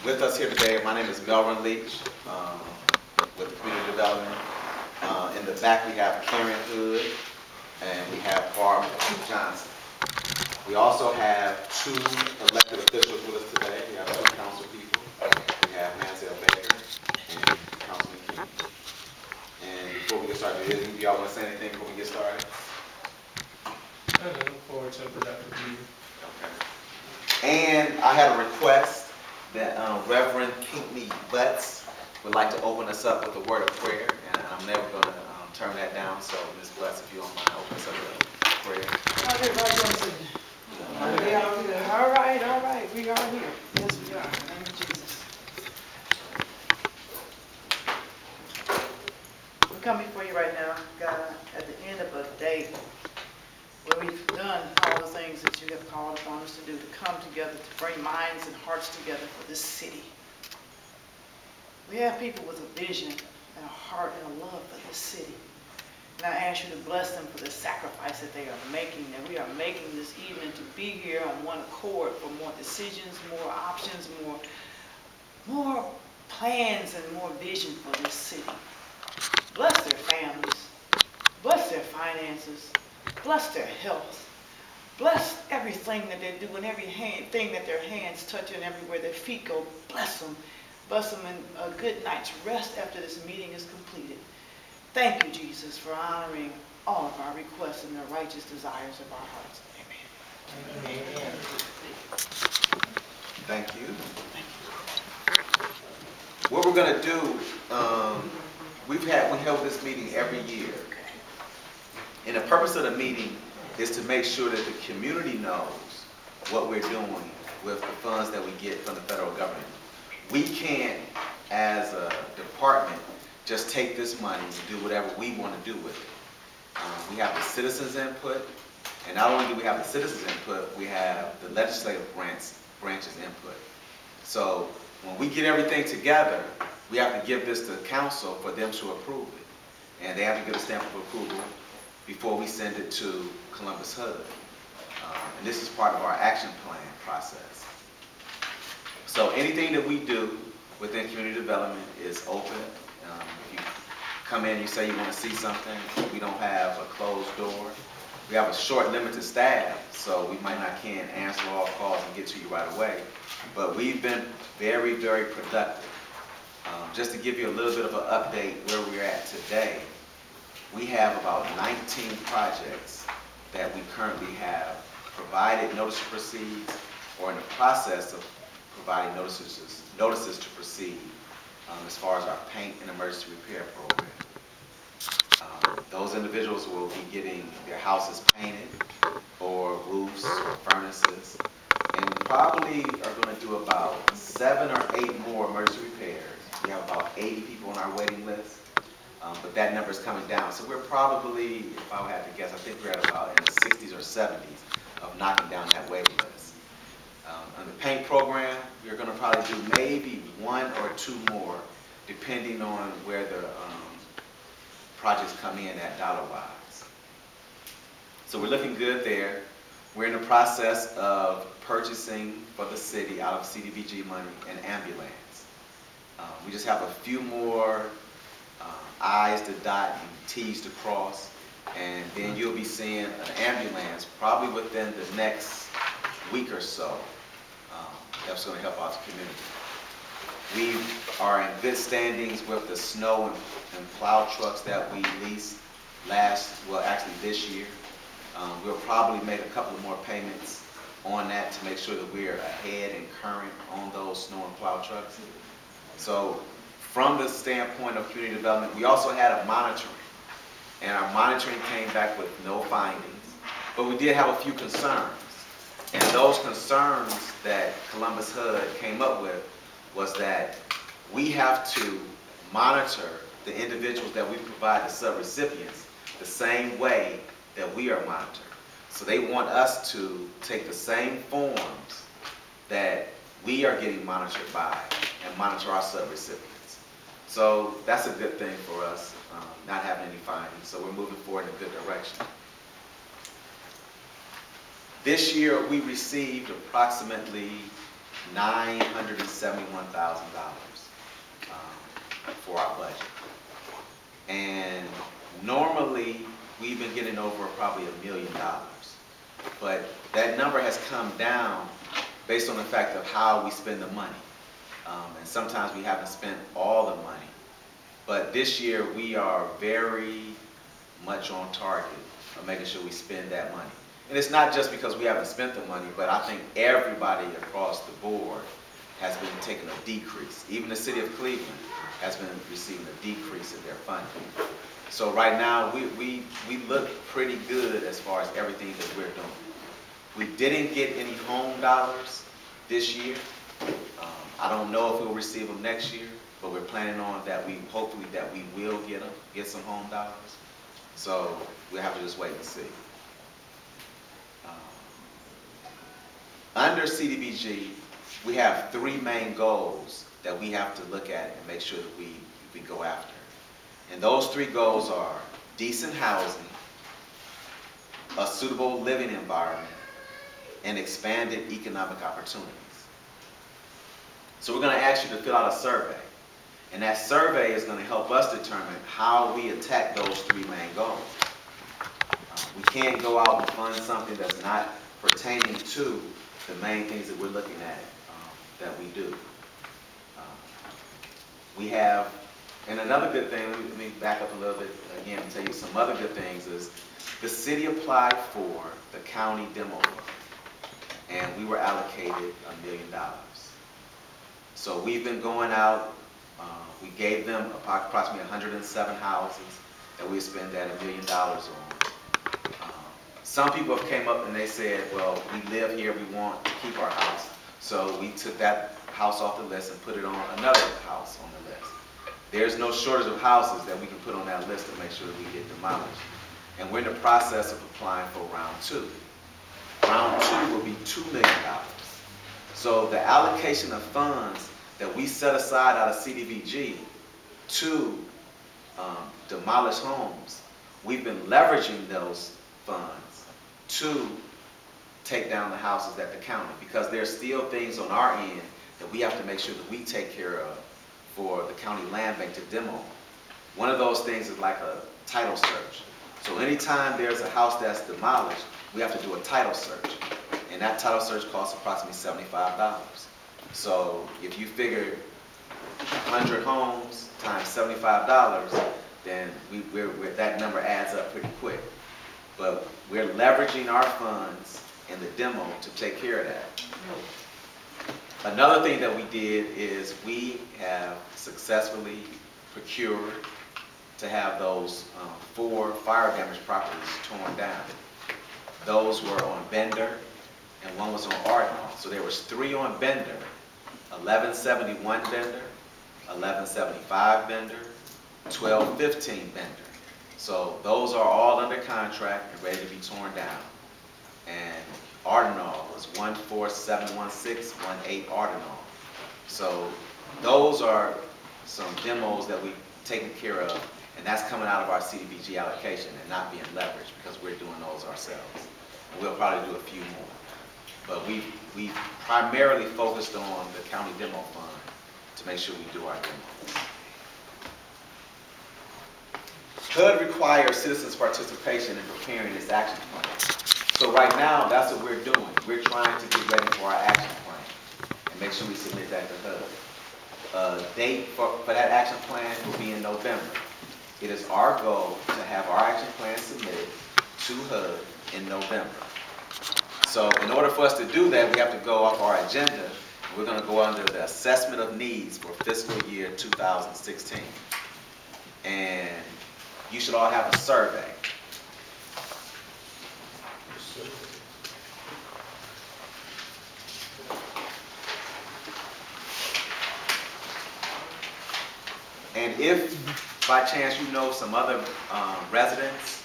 With us here today, my name is Melvin Leach with Community Development. In the back, we have Karen Hood and we have Barbara Johnson. We also have two elected officials with us today. We have two council people. We have Mansell Baker and Councilman King. And before we get started, do y'all want to say anything before we get started? I look forward to a productive meeting. Okay. And I had a request that Reverend Pinckney Butts would like to open us up with a word of prayer, and I'm never going to turn that down. So, Ms. Butts, if you don't mind, open us up with a prayer. How's everybody doing today? All right. We are here. Yes, we are. In the name of Jesus. We're coming before you right now, God, at the end of a day where we've done all the things that you have called upon us to do, to come together, to bring minds and hearts together for this city. We have people with a vision and a heart and a love for this city. And I ask you to bless them for the sacrifice that they are making, that we are making this evening to be here on one accord for more decisions, more options, more plans and more vision for this city. Bless their families. Bless their finances. Bless their health. Bless everything that they do and everything that their hands touch and everywhere their feet go. Bless them. Bless them in a good night's rest after this meeting is completed. Thank you, Jesus, for honoring all of our requests and the righteous desires of our hearts. Amen. Amen. Thank you. What we're going to do, we held this meeting every year. And the purpose of the meeting is to make sure that the community knows what we're doing with the funds that we get from the federal government. We can't, as a department, just take this money and do whatever we want to do with it. We have the citizens' input, and not only do we have the citizens' input, we have the legislative branch's input. So when we get everything together, we have to give this to the council for them to approve it. And they have to give a stamp of approval before we send it to Columbus HUD. And this is part of our action plan process. So anything that we do within community development is open. If you come in and you say you want to see something, we don't have a closed door. We have a short, limited staff, so we might not can answer all calls and get to you right away. But we've been very, very productive. Just to give you a little bit of an update where we're at today, we have about 19 projects that we currently have provided notice to proceed or in the process of providing notices to proceed as far as our paint and emergency repair program. Those individuals will be getting their houses painted or roofs or furnaces. And we probably are going to do about 7 or 8 more emergency repairs. We have about 80 people on our waiting list. But that number is coming down. So we're probably, if I had to guess, I think we're at about in the 60s or 70s of knocking down that waiting list. On the paint program, we're going to probably do maybe 1 or 2 more, depending on where the projects come in at dollar-wise. So we're looking good there. We're in the process of purchasing for the city out of CDBG money an ambulance. We just have a few more I's to dot and T's to cross, and then you'll be seeing an ambulance probably within the next week or so. That's going to help out the community. We are in good standings with the snow and plow trucks that we leased this year. We'll probably make a couple of more payments on that to make sure that we're ahead and current on those snow and plow trucks. So from the standpoint of community development, we also had a monitoring, and our monitoring came back with no findings, but we did have a few concerns. And those concerns that Columbus HUD came up with was that we have to monitor the individuals that we provide the subrecipients the same way that we are monitored. So they want us to take the same forms that we are getting monitored by and monitor our subrecipients. So that's a good thing for us, not having any findings. So we're moving forward in a good direction. This year we received approximately $971,000 for our budget. And normally, we've been getting over probably $1 million. But that number has come down based on the fact of how we spend the money. And sometimes we haven't spent all the money. But this year, we are very much on target of making sure we spend that money. And it's not just because we haven't spent the money, but I think everybody across the board has been taking a decrease. Even the city of Cleveland has been receiving a decrease in their funding. So right now, we look pretty good as far as everything that we're doing. We didn't get any home dollars this year. I don't know if we'll receive them next year, but we're planning on that hopefully that we will get some home dollars. So we'll have to just wait and see. Under CDBG, we have 3 main goals that we have to look at and make sure that we go after. And those 3 goals are decent housing, a suitable living environment, and expanded economic opportunities. So we're going to ask you to fill out a survey. And that survey is going to help us determine how we attack those 3 main goals. We can't go out and fund something that's not pertaining to the main things that we're looking at that we do. We have, and another good thing, let me back up a little bit again and tell you some other good things is the city applied for the county demo fund, and we were allocated $1 million. So we've been going out, we gave them approximately 107 houses that we spend that $1 million on. Some people have came up and they said, well, we live here, we want to keep our house. So we took that house off the list and put it on another house on the list. There's no shortage of houses that we can put on that list to make sure that we get demolished. And we're in the process of applying for round 2. Round 2 will be $2 million. So the allocation of funds that we set aside out of CDBG to demolish homes, we've been leveraging those funds to take down the houses at the county, because there's still things on our end that we have to make sure that we take care of for the county land bank to demo. One of those things is like a title search. So anytime there's a house that's demolished, we have to do a title search. And that title search costs approximately $75. So if you figure 100 homes times $75, then that number adds up pretty quick. But we're leveraging our funds in the demo to take care of that. Another thing that we did is we have successfully procured to have those 4 fire damaged properties torn down. Those were on Bender and 1 was on Ardnall. So there was 3 on Bender, 1171 Bender, 1175 Bender, 1215 Bender. So those are all under contract and ready to be torn down. And Ardnall was 14716, 18 Ardnall. So those are some demos that we've taken care of, and that's coming out of our CDBG allocation and not being leveraged because we're doing those ourselves. And we'll probably do a few more. But we've primarily focused on the county demo fund to make sure we do our demos. HUD requires citizens' participation in preparing its action plan. So right now, that's what we're doing. We're trying to get ready for our action plan and make sure we submit that to HUD. Date for that action plan will be in November. It is our goal to have our action plan submitted to HUD in November. So in order for us to do that, we have to go off our agenda. We're going to go under the assessment of needs for fiscal year 2016. And you should all have a survey. And if by chance you know some other residents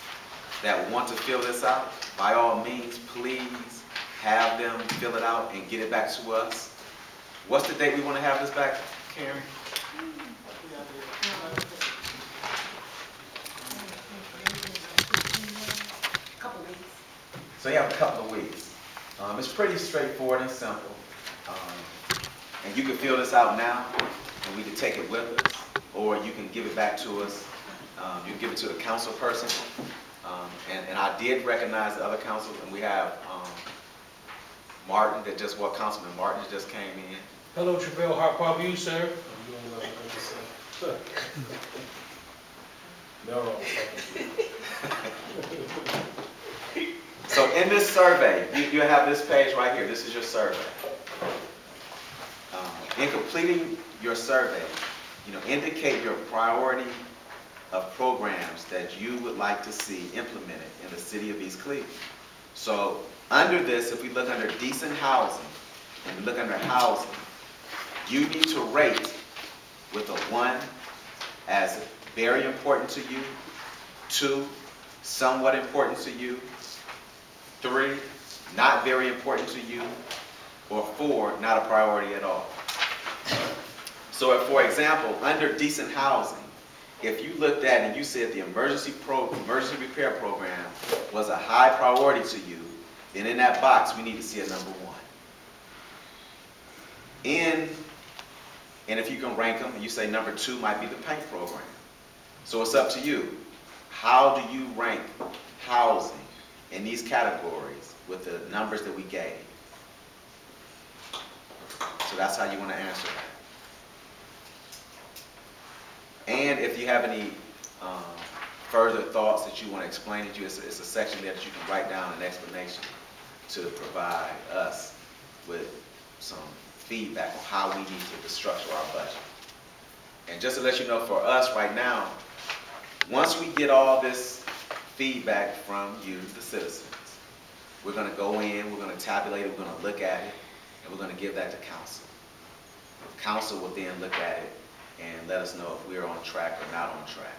that want to fill this out, by all means, please have them fill it out and get it back to us. What's the date we want to have this back, Karen? So you have a couple of weeks. It's pretty straightforward and simple. And you can fill this out now, and we can take it with us, or you can give it back to us. You can give it to the council person. And I did recognize the other councils, and we have Martin that just, well, Councilman Martin just came in. Hello, Travell, how are you, sir? I'm doing well, thank you, sir. So in this survey, you have this page right here. This is your survey. In completing your survey, indicate your priority of programs that you would like to see implemented in the city of East Cleveland. So under this, if we look under decent housing, and we look under housing, you need to rate with a 1 as very important to you, 2, somewhat important to you, 3, not very important to you, or 4, not a priority at all. So for example, under decent housing, if you looked at and you said the emergency repair program was a high priority to you, then in that box we need to see a number 1. And if you can rank them, you say number 2 might be the paint program. So it's up to you. How do you rank housing in these categories with the numbers that we gave? So that's how you want to answer that. And if you have any further thoughts that you want to explain to you, it's a section there that you can write down an explanation to provide us with some feedback on how we need to structure our budget. And just to let you know, for us right now, once we get all this feedback from you, the citizens, we're going to go in, we're going to tabulate it, we're going to look at it, and we're going to give that to council. Council will then look at it and let us know if we're on track or not on track.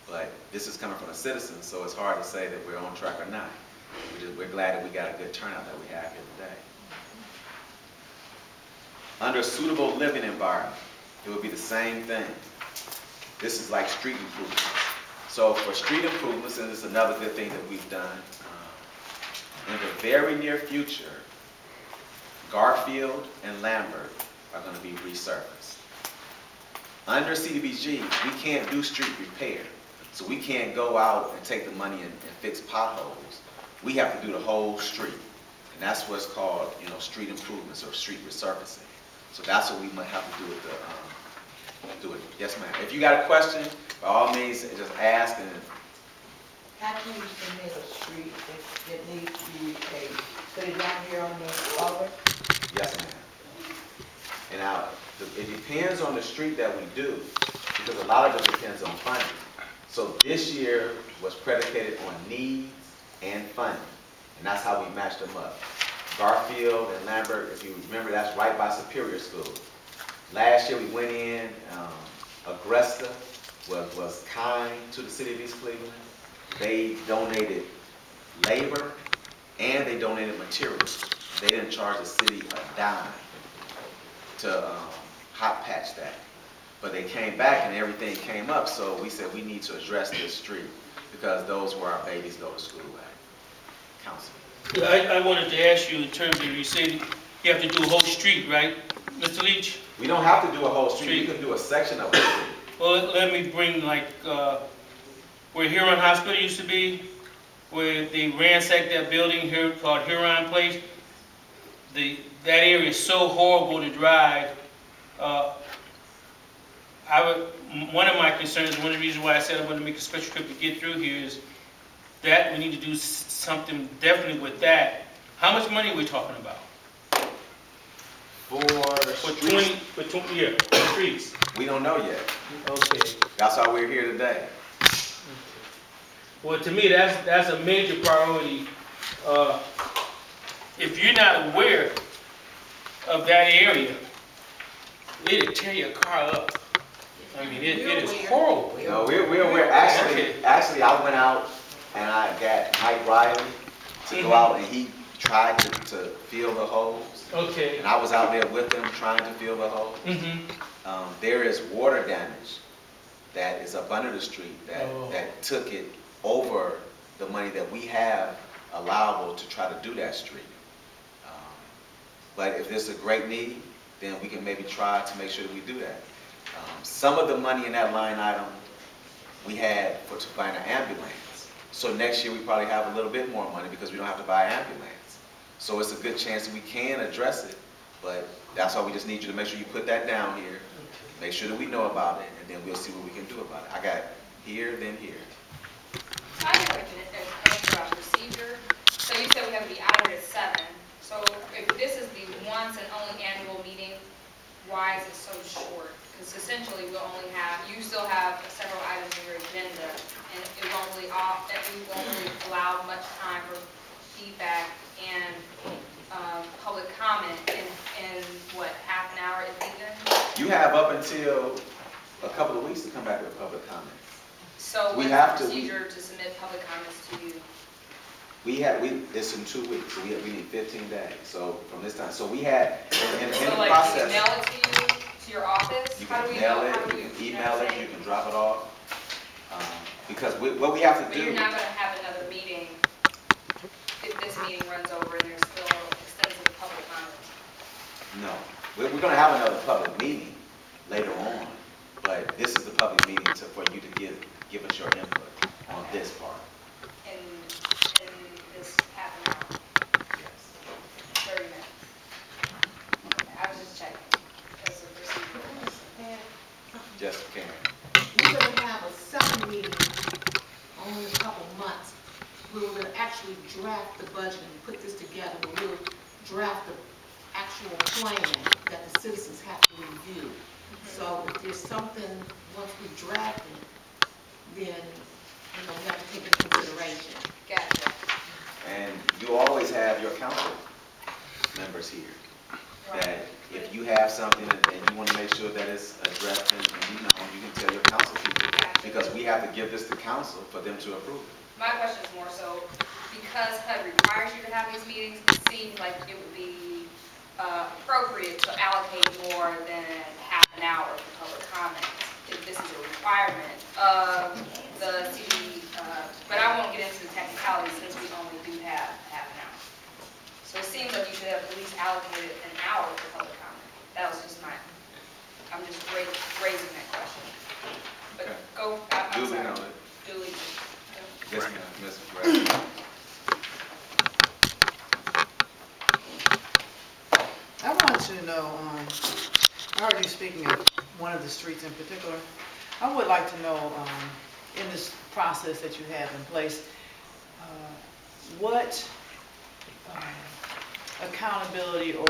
But this is coming from the citizens, so it's hard to say that we're on track or not. We're glad that we got a good turnout that we have here today. Under suitable living environment, it would be the same thing. This is like street improvements. So for street improvements, and this is another good thing that we've done, in the very near future, Garfield and Lambert are going to be resurfaced. Under CDBG, we can't do street repair. So we can't go out and take the money and fix potholes. We have to do the whole street. And that's what's called, street improvements or street resurfacing. So that's what we might have to do with do it. Yes, ma'am. If you got a question, by all means, just ask. And how can you submit a street that needs to be repaved? Put it down here on the over? yes, ma'am. And now, it depends on the street that we do, because a lot of it depends on funding. So this year was predicated on needs and funding, and that's how we matched them up. Garfield and Lambert, if you remember, that's right by Superior School. Last year we went in, Agresta was kind to the city of East Cleveland. They donated labor and they donated materials. They didn't charge the city a dime to hot patch that. But they came back and everything came up, so we said we need to address this street because those where our babies go to school at. Council. I wanted to ask you in terms of, you said you have to do a whole street, right, Mr. Leach? We don't have to do a whole street. We can do a section of it. Well, let me bring where Huron Hospital used to be, where they ransacked that building here called Huron Place. That area is so horrible to drive. One of my concerns, one of the reasons why I said I want to make a special trip to get through here is that we need to do something definitely with that. How much money are we talking about? For streets, for streets. we don't know yet. Okay. That's why we're here today. Well, to me, that's a major priority. If you're not aware of that area, it'll tear your car up. I mean, it is horrible. No, we're aware. Actually, I went out and I got Mike Riley to go out and he tried to fill the holes. Okay. And I was out there with him trying to fill the holes. There is water damage that is up under the street that took it over the money that we have allowable to try to do that street. But if there's a great need, then we can maybe try to make sure that we do that. Some of the money in that line item we had to buy an ambulance. So next year we probably have a little bit more money because we don't have to buy an ambulance. So it's a good chance that we can address it, but that's why we just need you to make sure you put that down here, make sure that we know about it, and then we'll see what we can do about it. I got here, then here. I have like a question about procedure. So you said we have to be out of it at 7. So if this is the once and only annual meeting, why is it so short? Because essentially we'll only have, you still have several items on your agenda, and it won't really allow much time for feedback and public comment in what, half an hour at least? You have up until a couple of weeks to come back with public comments. So We what's have the to- procedure to submit public comments to you? It's in 2 weeks, so we need 15 days, so from this time, so we had, in the So like, we process. mail it to you, to your office? You How do can we mail know? it, How do you we- can you know email what I'm it, saying? you can drop it off. Because what we have to But do. you're not gonna have another meeting if this meeting runs over and there's still extensive public comment? No, we're gonna have another public meeting later on, but this is the public meeting for you to give us your input on this part. In this half an hour, Yes. 30 minutes? Okay, I was just checking. That's a procedural. And Just Karen. we're gonna have a 7 meeting only in a couple months. We're gonna actually draft the budget and put this together. We'll draft the actual plan that the citizens have to review. So if there's something, once we draft it, then, we have to take into consideration. Gotcha. And you always have your council members here. That if you have something and you want to make sure that it's addressed and you can tell your council people. Because we have to give this to council for them to approve it. My question is more so, because HUD requires you to have these meetings, it seems like it would be appropriate to allocate more than half an hour for public comments, if this is a requirement of the city, but I won't get into the technicalities since we only do have half an hour. So it seems like you should have at least allocated an hour for public comment. That was just I'm just raising that question. But Okay. go, I'm Duly sorry. noted. Duly. Yes, ma'am, Ms. Bradley. I want to know, I heard you speaking of one of the streets in particular. I would like to know, in this process that you have in place, what accountability or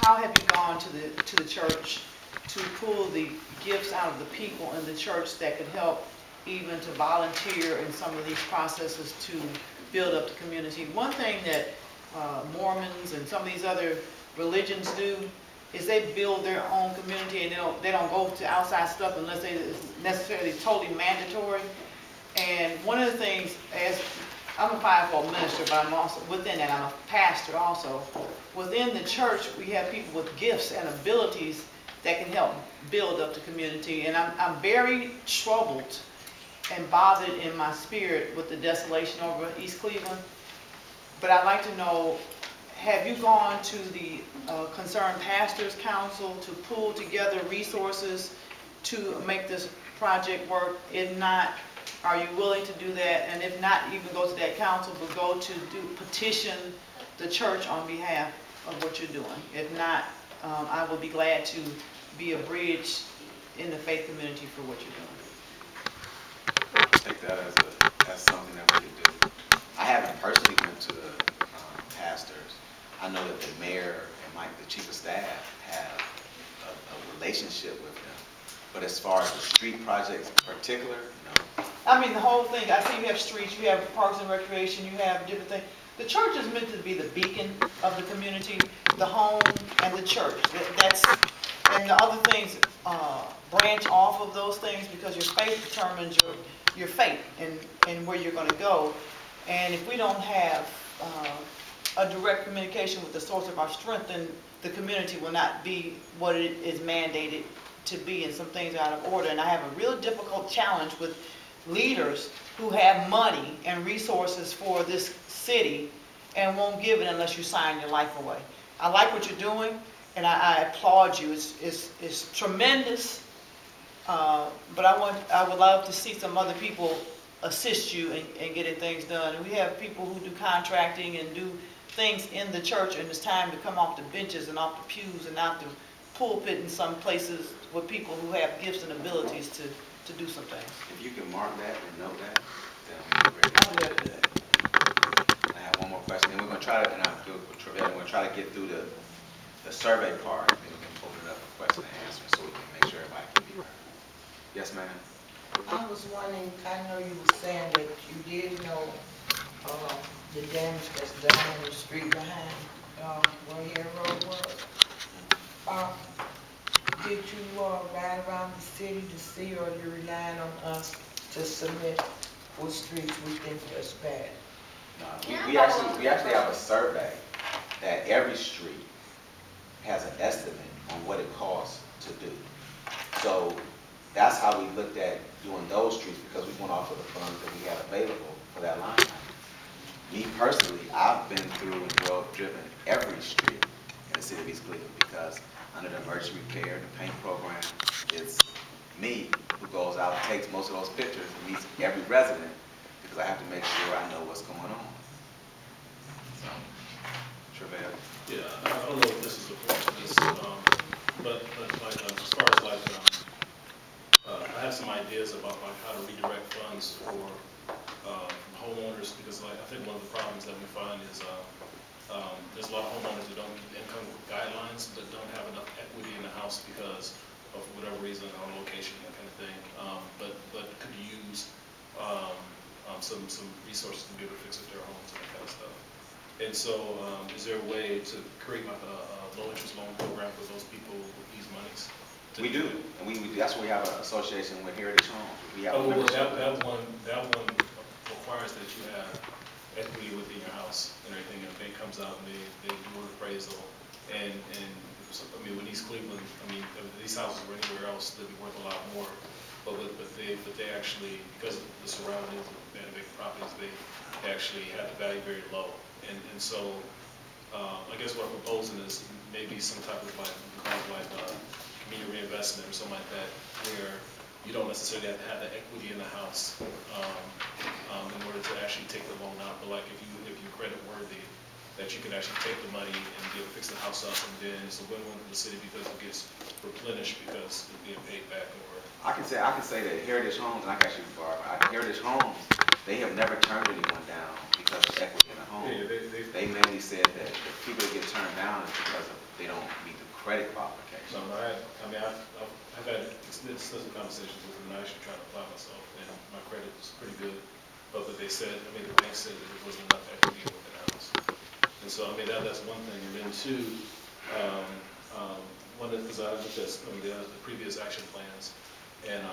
how have you gone to the church to pull the gifts out of the people in the church that could help even to volunteer in some of these processes to build up the community? One thing that Mormons and some of these other religions do is they build their own community, and they don't go to outside stuff unless it's necessarily totally mandatory. And one of the things, as I'm a fivefold minister, but I'm also within that, I'm a pastor also. Within the church, we have people with gifts and abilities that can help build up the community. And I'm very troubled and bothered in my spirit with the desolation over East Cleveland. But I'd like to know, have you gone to the Concerned Pastors Council to pull together resources to make this project work? If not, are you willing to do that? And if not, even go to that council, but go to petition the church on behalf of what you're doing. If not, I will be glad to be a bridge in the faith community for what you're doing. Take that as something that we could do. I haven't personally went to the pastors. I know that the mayor and Mike, the chief of staff, have a relationship with them. But as far as the street projects in particular, no. I mean, the whole thing, I see you have streets, you have parks and recreation, you have different things. The church is meant to be the beacon of the community, the home and the church. And the other things branch off of those things because your faith determines your fate and where you're going to go. And if we don't have a direct communication with the source of our strength, then the community will not be what it is mandated to be, and some things are out of order. And I have a real difficult challenge with leaders who have money and resources for this city and won't give it unless you sign your life away. I like what you're doing, and I applaud you. It's tremendous. But I would love to see some other people assist you in getting things done. And we have people who do contracting and do things in the church, and it's time to come off the benches and off the pews and out the pulpit in some places with people who have gifts and abilities to do some things. If you can mark that and note that, then we're ready. I'll do that today. I have one more question, and we're gonna try to, and I'll do it with Travail, we're gonna try to get through the survey part, and then we can open it up for question and answer, so we can make sure everybody can be heard. Yes, ma'am? I was wondering, I know you were saying that you did know, the damage that's done on the street behind, where your road was. Did you, ride around the city to see, or you relying on us to submit what streets we think is bad? We actually have a survey that every street has an estimate on what it costs to do. So that's how we looked at doing those streets, because we went off of the funds that we had available for that line item. Me personally, I've been through and driven every street in the city of East Cleveland, because under the emergency repair and the paint program, it's me who goes out and takes most of those pictures and meets every resident, because I have to make sure I know what's going on. So, Travail? Yeah, I don't know if this is the point of this, but like, as far as like, I have some ideas about like how to redirect funds for homeowners, because like I think one of the problems that we find is there's a lot of homeowners that don't meet income guidelines, but don't have enough equity in the house because of whatever reason, or location, that kind of thing. But could use some resources to be able to fix up their homes and that kind of stuff. And so, is there a way to create like a low-interest loan program for those people with these monies? We do, and that's why we have an association with Heritage Homes. We have a Well, membership. that one requires that you have equity within your house and everything. And the bank comes out and they do an appraisal. And so, I mean, when East Cleveland, I mean, if these houses were anywhere else, they'd be worth a lot more. But they actually, because of the surroundings of the big properties, they actually had the value very low. And so, I guess what I'm proposing is maybe some type of community reinvestment or something like that, where you don't necessarily have to have the equity in the house in order to actually take the loan out. But like if you're credit worthy, that you can actually take the money and be able to fix the house up, and then it's a win-win for the city because it gets replenished because it's being paid back over. I can say that Heritage Homes, and I can actually Heritage Homes, they have never turned anyone down because of equity in the home. Yeah, They mainly said that the people that get turned down is because they don't meet the credit qualifications. So I've had extensive conversations with them, and I actually trying to apply myself, and my credit is pretty good. But they said, the bank said that there wasn't enough equity within the house. And so, that's one thing. And then two, because I looked at the previous action plans, and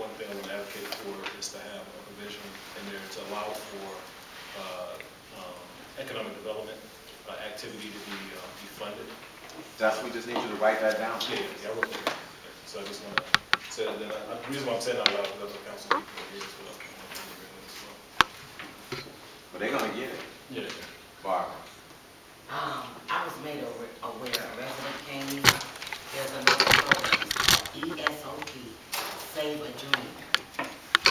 one thing I want to advocate for is to have a provision in there to allow for economic development activity to be funded. We just need you to write that down. Yeah, I wrote that. So I just want to say that. The reason why I'm saying that out loud is because the council people are here as well. But they're gonna get it. Yeah. Barbara. I was made aware, a resident came in, there's another program, it's called ESOP, Save a Dream,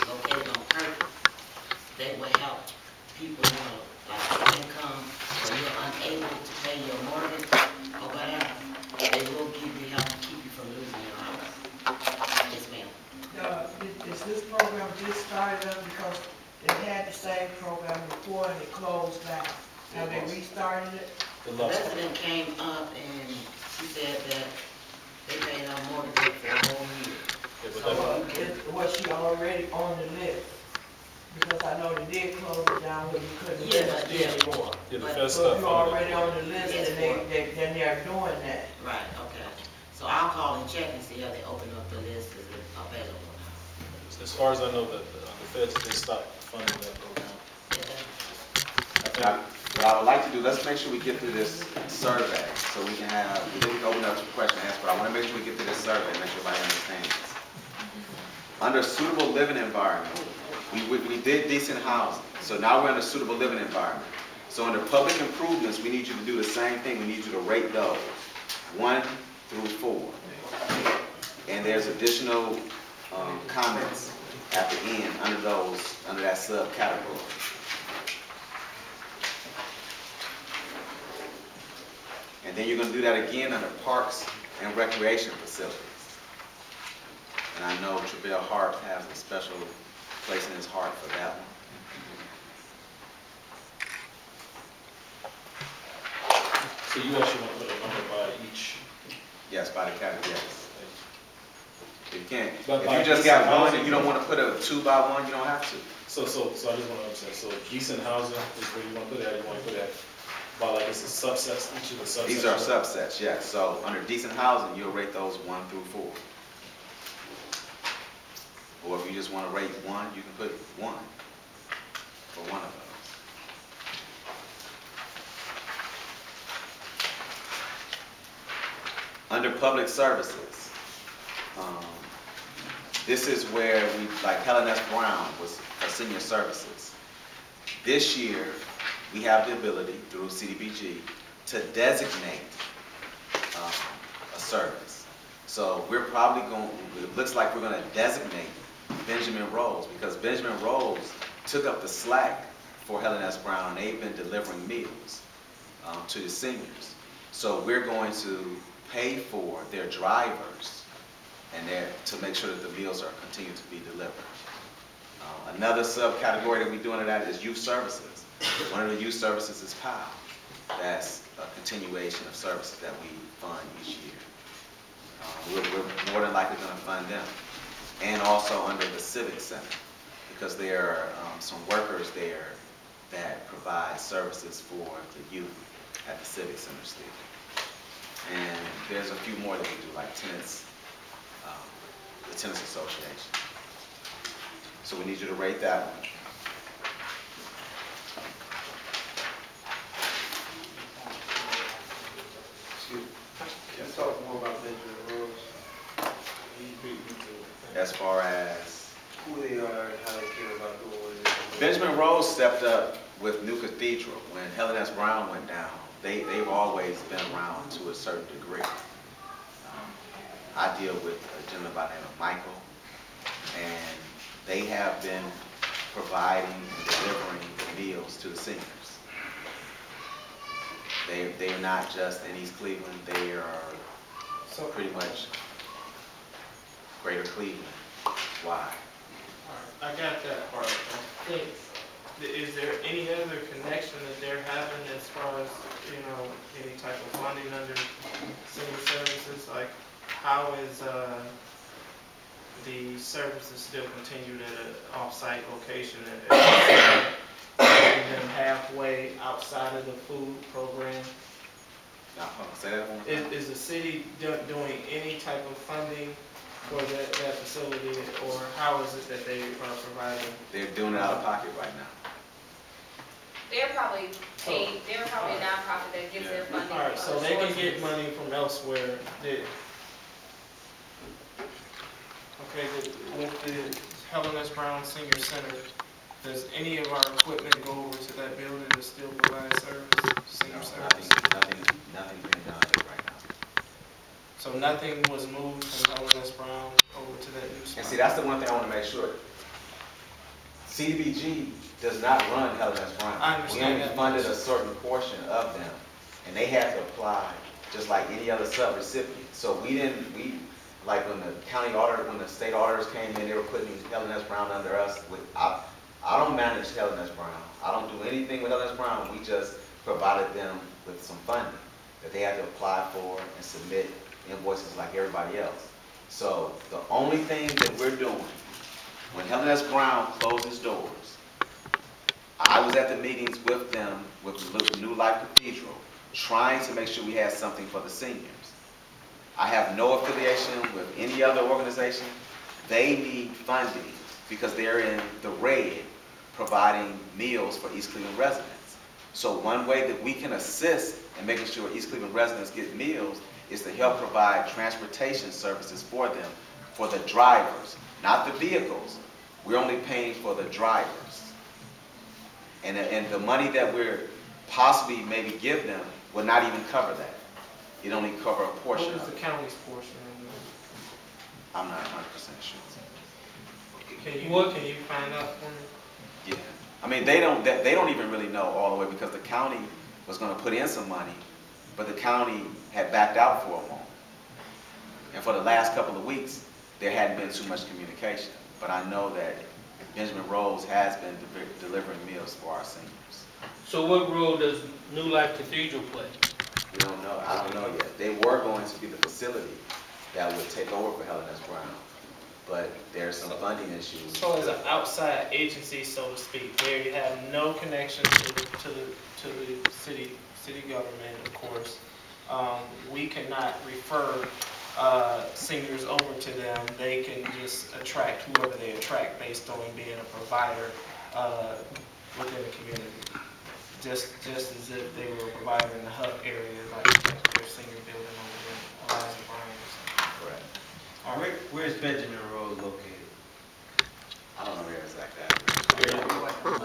located on purpose. They will help people who are like income, or you're unable to pay your mortgage or whatever. They will give you help to keep you from losing your house. Yes, ma'am. Is this program just started up because they had the same program before and it closed down? Have they restarted it? The resident came up and she said that they paid her mortgage for a whole year. Was she already on the list? Because I know they did close it down when you couldn't list it anymore. Yeah, the But- first So stuff. you're already on the list and then they're doing that. Right, okay. So I'll call and check and see how they open up the list, is it available now? As far as I know, that the feds they stopped funding that program. Now, what I would like to do, let's make sure we get through this survey, so we can open up to question and answer, but I want to make sure we get through this survey and make sure everybody understands. Under suitable living environment, we did decent housing, so now we're under suitable living environment. So under public improvements, we need you to do the same thing, we need you to rate those. 1 through 4. And there's additional comments at the end under that subcategory. And then you're going to do that again under parks and recreation facilities. And I know Travell Hart has a special place in his heart for that one. So you actually want to put a number by each? Yes, by the category, yes. You can't, But if by you just decent got one housing, and you don't want to put a 2 by 1, you don't have to. So I just want to understand, so decent housing is where you want to put that, you want to put that by like it's a subset, each of the subsets? These are subsets, yes. So under decent housing, you'll rate those 1 through 4. Or if you just want to rate 1, you can put 1 for one of those. Under public services, this is where we, like Helen S. Brown was for senior services. This year, we have the ability through CDBG to designate a service. So we're probably going, it looks like we're going to designate Benjamin Rose, because Benjamin Rose took up the slack for Helen S. Brown, and they've been delivering meals to the seniors. So we're going to pay for their drivers and to make sure that the meals are continued to be delivered. Another subcategory that we do under that is youth services. One of the youth services is POW. That's a continuation of services that we fund each year. We're more than likely going to fund them. And also under the Civic Center, because there are some workers there that provide services for the youth at the Civic Center still. And there's a few more that we do, like tenants, the Tennis Association. So we need you to rate that one. Can you talk more about Benjamin Rose? As far as Who they are and how they care about doing what it is. Benjamin Rose stepped up with New Cathedral when Helen S. Brown went down. They've always been around to a certain degree. I deal with a gentleman by the name of Michael, and they have been providing and delivering meals to the seniors. They're not just in East Cleveland, they are So, pretty much greater Cleveland wide. I got that part. I think, is there any other connection that they're having as far as, any type of funding under senior services? Like, how is, the services still continued at an off-site location? And them halfway outside of the food program? Now, hold on, say that one more time. Is the city doing any type of funding for that facility, or how is it that they are providing? They're doing it out of pocket right now. They're probably a nonprofit that gives their funding. All right, so they can get money from elsewhere. Okay, with the Helen S. Brown Senior Center, does any of our equipment go over to that building to still provide senior service? Nothing being done there right now. So nothing was moved from Helen S. Brown over to that new spot? And see, that's the one thing I want to make sure. CDBG does not run Helen S. Brown. I understand We that. only funded a certain portion of them, and they had to apply just like any other sub-recipient. So like when the county auditor, when the state auditors came in, they were putting Helen S. Brown under us. I don't manage Helen S. Brown. I don't do anything with Helen S. Brown. We just provided them with some funding that they had to apply for and submit invoices like everybody else. So the only thing that we're doing, when Helen S. Brown closed its doors, I was at the meetings with them, with New Life Cathedral, trying to make sure we had something for the seniors. I have no affiliation with any other organization. They need funding because they're in the red providing meals for East Cleveland residents. So one way that we can assist in making sure East Cleveland residents get meals is to help provide transportation services for them, for the drivers, not the vehicles. We're only paying for the drivers. And the money that we're possibly maybe give them will not even cover that. it only cover a What portion is of the it. county's portion? I'm not 100% sure. Can you find out for me? Yeah, I mean, they don't even really know all the way because the county was gonna put in some money, but the county had backed out for a moment. And for the last couple of weeks, there hadn't been too much communication. But I know that Benjamin Rose has been delivering meals for our seniors. So what role does New Life Cathedral play? We don't know, I don't know yet. They were going to be the facility that would take over for Helen S. Brown, but there's some funding issues. So as an outside agency, so to speak, they have no connection to the city government, of course. We cannot refer seniors over to them. They can just attract whoever they attract based on being a provider within the community. Just as if they were a provider in the hub area, like their senior building over there, Eliza Bryan or something. Correct. All right. Where's Benjamin Road located? I don't know where exact address.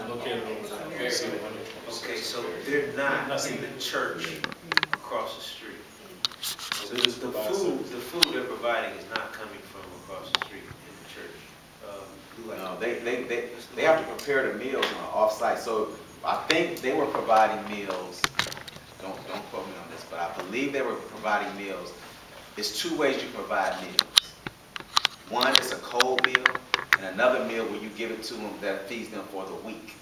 Located over there. Okay, so they're not in the church across the street. So the food they're providing is not coming from across the street in the church. No, they have to prepare the meals on an off-site. So I think they were providing meals. Don't quote me on this, but I believe they were providing meals. It's two ways you provide meals. One is a cold meal, and another meal where you give it to them that feeds them for the week.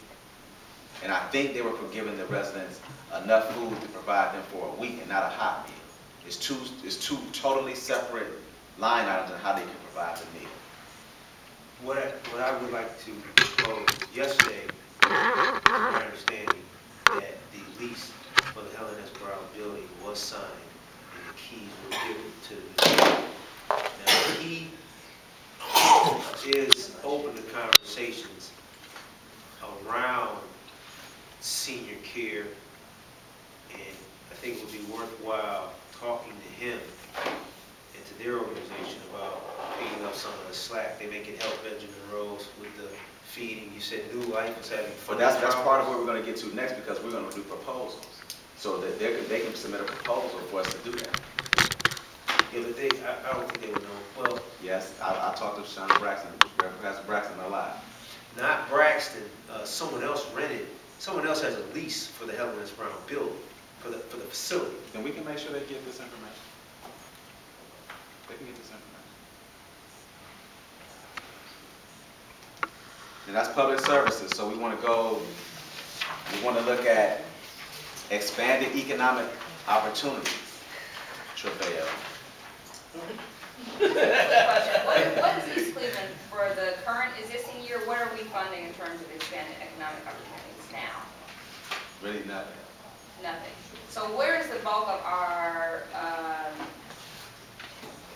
And I think they were giving the residents enough food to provide them for a week and not a hot meal. It's two totally separate line items on how they can provide the meal. What I would like to propose, yesterday, my understanding that the lease for the Helen S. Brown building was signed and the keys were given to the mayor. Now, he is open to conversations around senior care, and I think it would be worthwhile talking to him and to their organization about picking up some of the slack. They may can help Benjamin Rose with the feeding. You said New Life is having But funding that's part of problems. what we're going to get to next because we're going to do proposals. So that they can submit a proposal for us to do that. Yeah, but I don't think they would know. Well, Yes, I talked to Sean Braxton, Professor Braxton a lot. not Braxton, someone else has a lease for the Helen S. Brown building, for the facility. Then we can make sure they get this information. They can get this information. And that's public services, so we want to look at expanded economic opportunities. Travail. What is East Cleveland for the current existing year? What are we funding in terms of expanded economic opportunities now? Really nothing. Nothing. So where is the bulk of our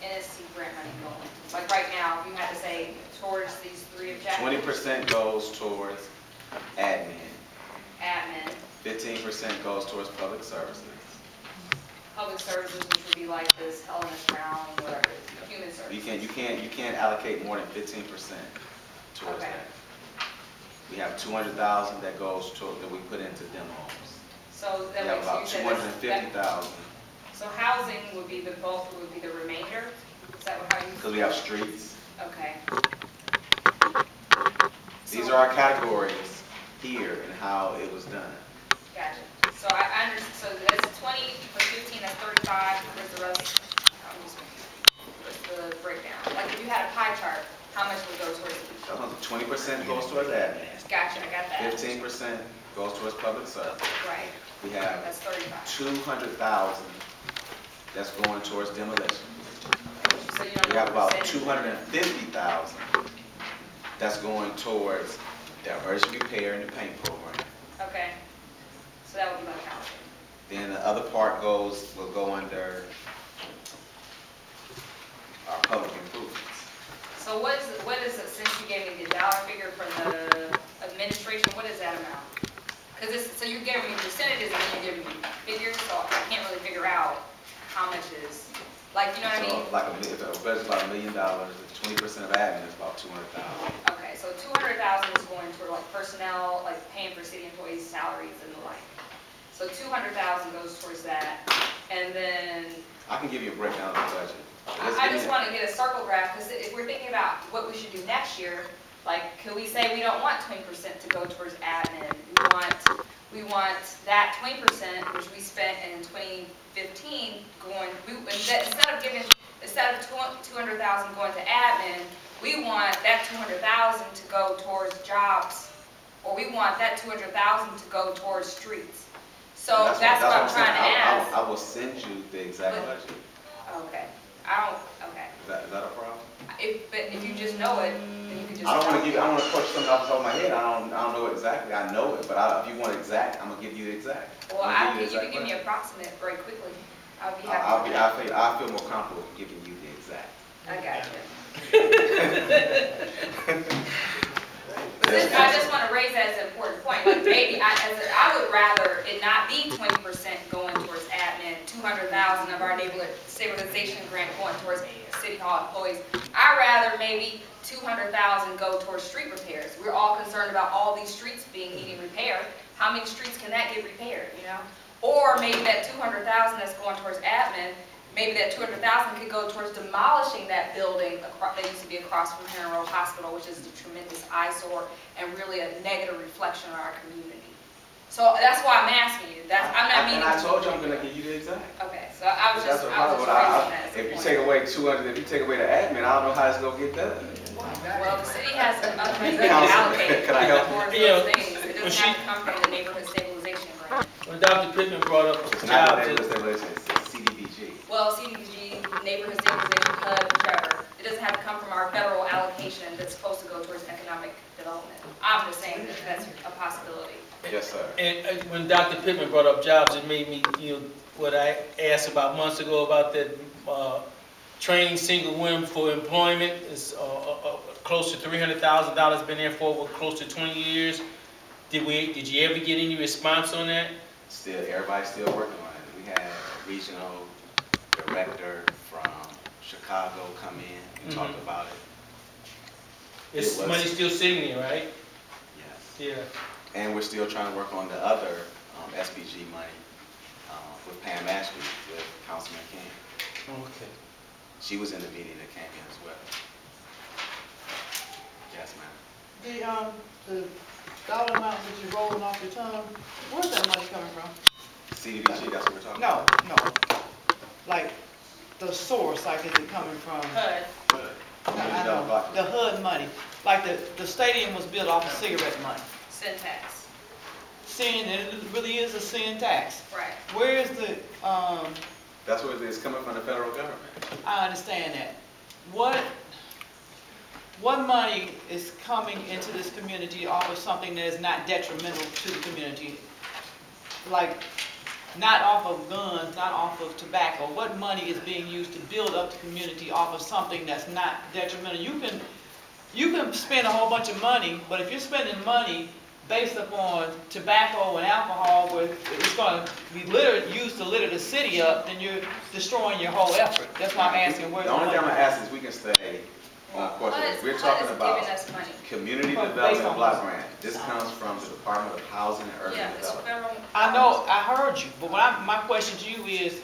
NSC grant money going? Like right now, if you had to say towards these three objectives. 20% goes towards admin. Admin, 15% goes towards public services. public services, which would be like this Helen S. Brown, whatever, human services. You can't allocate more than 15% towards Okay. that. We have 200,000 that goes to that we put into demos. So We that have makes about you said that's- 250,000 So housing would be the bulk, would be the remainder? Is that how you? because we have streets. Okay. These So- are our categories here and how it was done. Gotcha. So I understand, so that's 20 plus 15, that's 35, where's the rest? What's the breakdown? Like if you had a pie chart, how much would go towards each? 20% goes towards admin. Gotcha, I got that. 15% goes towards public service. Right, We have that's 35. 200,000 that's going towards demolition. So you don't We know have the about percentage. 250,000 that's going towards diversion repair and the paint program. Okay. So that would be like housing. Then the other part will go under our public improvements. So what is it, since you gave me the dollar figure for the administration, what is that amount? Because so you're giving me percentages and then you're giving me figures, so I can't really figure out how much is, like, you know what I mean? So like if a budget's about $1 million, 20% of admin is about 200,000. Okay, so 200,000 is going toward like personnel, like paying for city employees' salaries and the like. So 200,000 goes towards that. and then I can give you a breakdown of the budget. I just want to get a circle graph, because if we're thinking about what we should do next year, like, could we say we don't want 20% to go towards admin? We want that 20%, which we spent in 2015, instead of 200,000 going to admin, we want that 200,000 to go towards jobs, or we want that 200,000 to go towards streets. So that's what I'm trying to ask. I will send you the exact budget. Okay, okay. Is that a problem? But if you just know it, then you can just. I don't want to approach something off the top of my head. I don't know exactly. I know it, but if you want exact, I'm gonna give you the exact. Well, you can give me approximate very quickly. I'll be happy. I feel more comfortable giving you the exact. I got you. I just want to raise that as an important point. Like maybe I would rather it not be 20% going towards admin, 200,000 of our neighborhood stabilization grant going towards city hall employees. I'd rather maybe 200,000 go towards street repairs. We're all concerned about all these streets needing repair. How many streets can that get repaired, you know? Or maybe that 200,000 that's going towards admin, maybe that 200,000 could go towards demolishing that building that used to be across from General Hospital, which is a tremendous eyesore and really a negative reflection on our community. So that's why I'm asking you. I'm not meaning. And I told you I'm going to give you the exact. Okay, so I was just raising that as a If you point. take away 200, if you take away the admin, I don't know how it's going to get done. Well, the city has enough money to allocate Can I help towards you? those things. It doesn't have to come from the neighborhood stabilization grant. When Dr. Pittman brought up It's not the jobs, neighborhood stabilization, it's CDBG. Well, CDBG, neighborhood stabilization, HUD, whichever. It doesn't have to come from our federal allocation that's supposed to go towards economic development. I'm just saying that that's a possibility. Yes, sir. and when Dr. Pittman brought up jobs, it made me, what I asked about months ago about that training single women for employment is close to $300,000 been there for over close to 20 years. Did you ever get any response on that? Still, everybody's still working on it. We had a regional director from Chicago come in and talked about it. It's It was- money still sitting there, right? Yes. Yeah. And we're still trying to work on the other SPG money with Pam Ashby, with Councilman King. Okay. She was in the meeting that came in as well. Yes, ma'am. The dollar amount that you're rolling off your tongue, where's that money coming from? CDBG, that's what we're talking about? No. Like, the source, like, is it coming from? HUD. I know, the HUD money. Like, the stadium was built off of cigarette money. Syntax. Sin, and it really is a sin tax. Right. Where is the, That's what it is, coming from the federal government. I understand that. What money is coming into this community off of something that is not detrimental to the community? Like, not off of guns, not off of tobacco. What money is being used to build up the community off of something that's not detrimental? You can spend a whole bunch of money, but if you're spending money based upon tobacco and alcohol, where it's going to be used to litter the city up, then you're destroying your whole effort. That's why I'm asking where's The the only money? thing I'm gonna ask is we can stay on course. We're talking about Giving us money. community Based development on block what? grant. This comes from the Department of Housing and Urban Yeah, it's Development. federal. I know, I heard you, but my question to you is,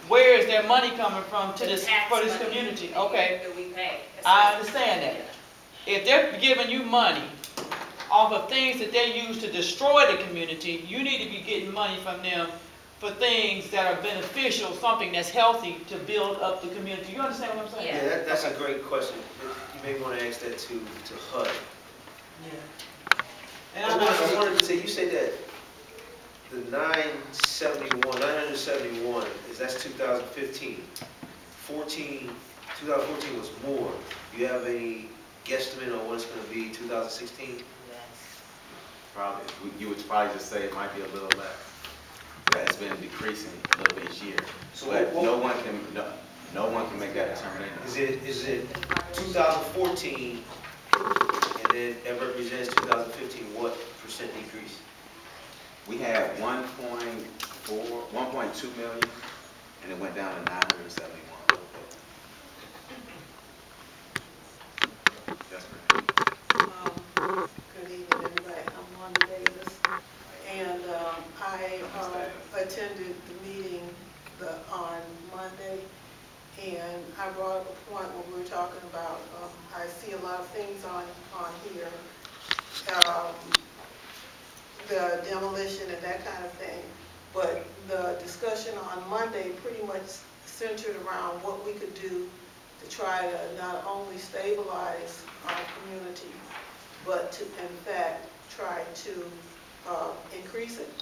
where is their money coming from to The this, tax for this money community? that Okay, That we pay. I understand that. If they're giving you money off of things that they use to destroy the community, you need to be getting money from them for things that are beneficial, something that's healthy to build up the community. You understand what I'm saying? Yeah. Yeah, that's a great question. You may want to ask that to HUD. And I I'm not, wanted to say, you said that the 971, that's 2015. 2014 was more. Do you have any guesstimate on what it's going to be 2016? Probably, you would probably just say it might be a little less. That it's been decreasing a little bit each year. So But what- no one can make that determination. Is it 2014, and then that represents 2015, what percent decrease? We had 1.2 million, and it went down to 971. Yes, ma'am. Good evening, everybody. I'm Wanda Davis, and I attended the meeting, the brought up a point when we were talking about, I see a lot of things on here, the demolition and that kind of thing. But the discussion on Monday pretty much centered around what we could do to try to not only stabilize our community, but to, in fact, try to increase it.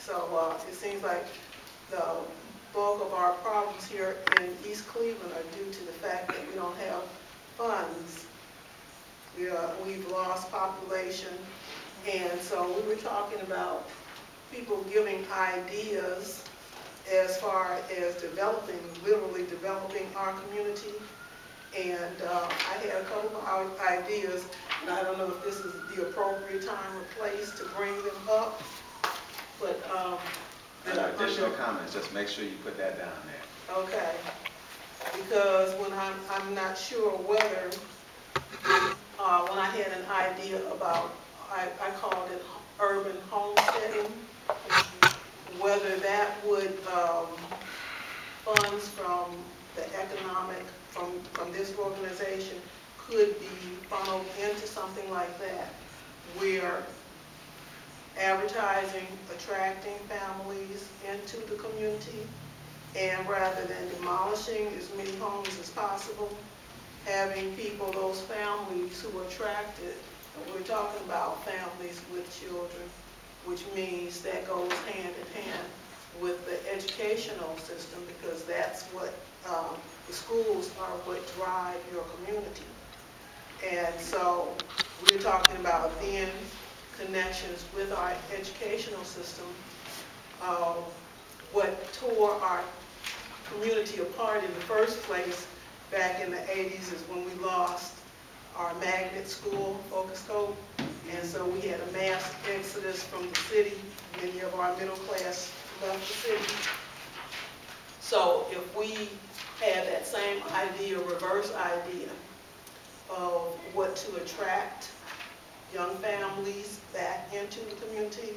So it seems like the bulk of our problems here in East Cleveland are due to the fact that we don't have funds. We've lost population, and so we were talking about people giving ideas as far as developing, literally developing our community. And I had a couple of ideas, and I don't know if this is the appropriate time or place to bring them up, but Additional comments, just make sure you put that down there. okay, because when I'm not sure whether, when I had an idea about, I called it urban homesteading, whether that would, funds from the economic, from this organization could be funneled into something like that, where advertising, attracting families into the community, and rather than demolishing as many homes as possible, having people, those families who are attracted, and we're talking about families with children, which means that goes hand in hand with the educational system, because that's what the schools are what drive your community. And so we're talking about then connections with our educational system. What tore our community apart in the first place back in the 80s is when we lost our magnet school, Focus Scope, and so we had a mass exodus from the city. Many of our middle class left the city. So if we had that same idea, reverse idea, of what to attract young families back into the community,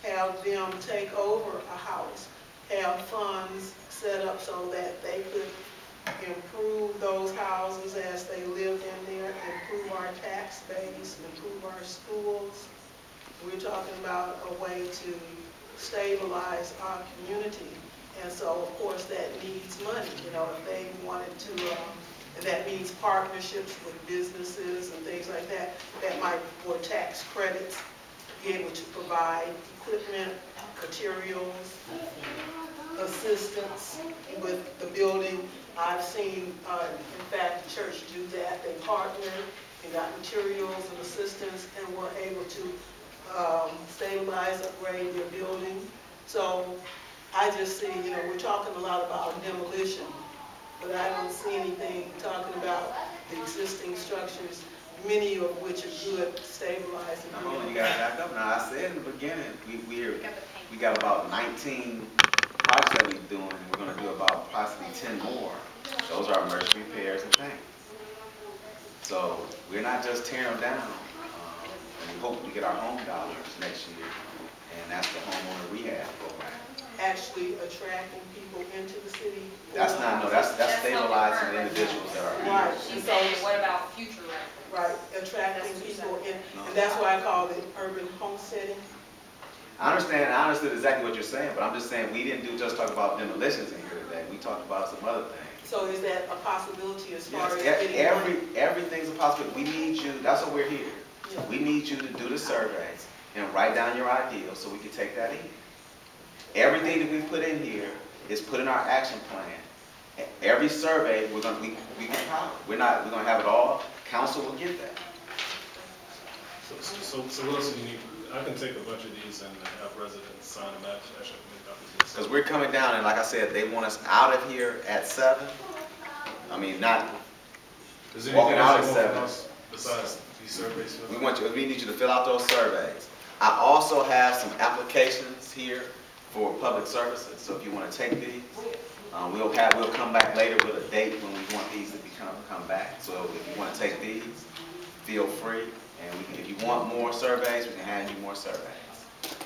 have them take over a house, have funds set up so that they could improve those houses as they lived in there, improve our tax base, improve our schools. We're talking about a way to stabilize our community. And so, of course, that needs money. You know, if they wanted to, and that means partnerships with businesses and things like that, that might, for tax credits, be able to provide equipment, materials, assistance with the building. I've seen, in fact, the church do that. They partner and got materials and assistance and were able to stabilize, upgrade their building. So I just see, you know, we're talking a lot about demolition, but I don't see anything talking about the existing structures, many of which are good, stabilized. Now, hold on, you gotta back up. Now, I said in the beginning, we got about 19 projects that we're doing, and we're gonna do about possibly 10 more. Those are emergency repairs and paint. So we're not just tearing them down. And we hope we get our home dollars next year, and that's the homeowner rehab program. Actually attracting people into the city. That's stabilizing the individuals that are here. Right. She's saying, what about future residents? Right, attracting people in, and that's why I call it urban homesteading. I understood exactly what you're saying, but I'm just saying we didn't just talk about demolitions in here today. We talked about some other things. So is that a possibility as far as Yes, getting money? everything's a possibility. We need you, that's what we're here. Yeah. We need you to do the surveys and write down your ideals so we can take that in. Everything that we put in here is put in our action plan. Every survey we compile. We're gonna have it all. Council will get that. So what else do you need? I can take a bunch of these and have residents sign them. I should make copies. Because we're coming down, and like I said, they want us out of here at 7. I mean, not Is there walking anything out else at you 7. want from us besides these surveys? We need you to fill out those surveys. I also have some applications here for public services. So if you want to take these, we'll come back later with a date when we want these to come back. So if you want to take these, feel free. And if you want more surveys, we can hand you more surveys.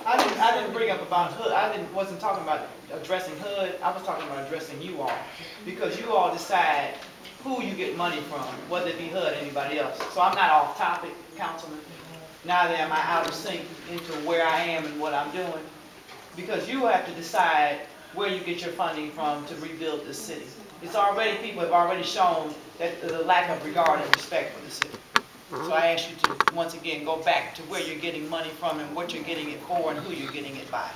I didn't bring up about HUD. Wasn't talking about addressing HUD. I was talking about addressing you all, because you all decide who you get money from, whether it be HUD or anybody else. So I'm not off topic, Councilman. Neither am I out of sync into where I am and what I'm doing. Because you have to decide where you get your funding from to rebuild this city. It's already, people have already shown that the lack of regard and respect for the city. So I ask you to, once again, go back to where you're getting money from and what you're getting it for and who you're getting it by.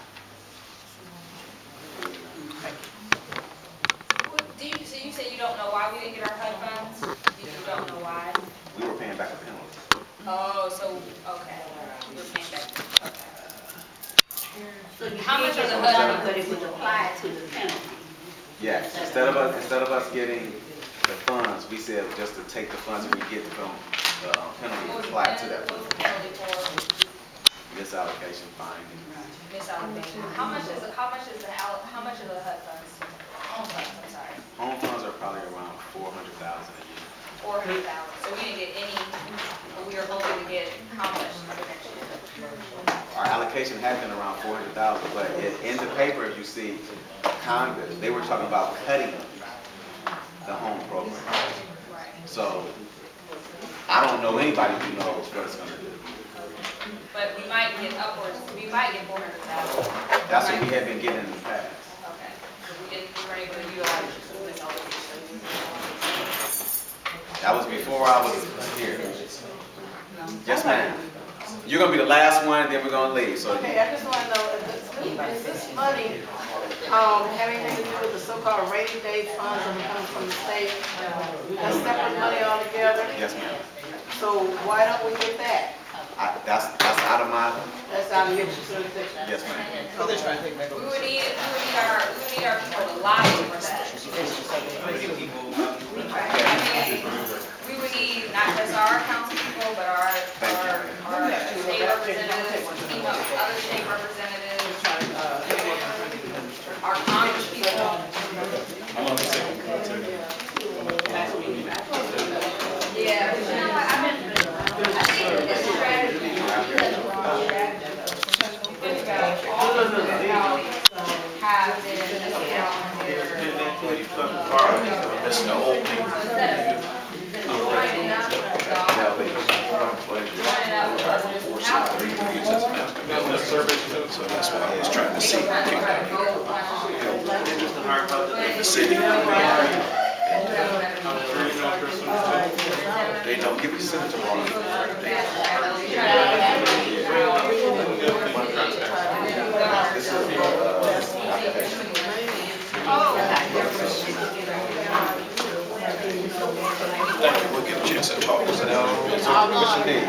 So you say you don't know why we didn't get our HUD funds? You don't know why? We were paying back a penalty. Oh, so, okay, we were paying back, okay. So you How much did of the get HUD money, but it would apply to the penalty. Yes, instead of us getting the funds, we said just to take the funds we get from the penalty and apply it to that What was fund. the penalty for Misallocation fine. misallocation? How much is the HUD funds? Home funds, I'm sorry. Home funds are probably around 400,000 a year. 400,000, so we didn't get any, but we were hoping to get how much for the next year? Our allocation has been around 400,000, but in the paper, you see, Congress, they were talking about cutting the home program. Right. So, I don't know anybody who knows what it's gonna do. But we might get 400,000. That's what we have been getting in the past. Okay, so we weren't able to utilize misallocation. That was before I was here. Yes, ma'am. You're gonna be the last one, then we're gonna leave, so. Okay, I just want to know, is this money, having anything to do with the so-called rainy day funds that are coming from the state? That's separate money altogether? Yes, ma'am. So why don't we get that? That's out of my, That's out of your jurisdiction. yes, ma'am. Because they're trying to take back We over. would need our people to lobby for that. We would need not just our council people, but our state representatives, other state representatives, our Congress people. Yeah, but you know what, I think this strategy, have been down there. That's the whole thing. Lining up, So that's what I was trying to see. the city. They don't give me signature on This is, We'll get a chance to talk. what you need?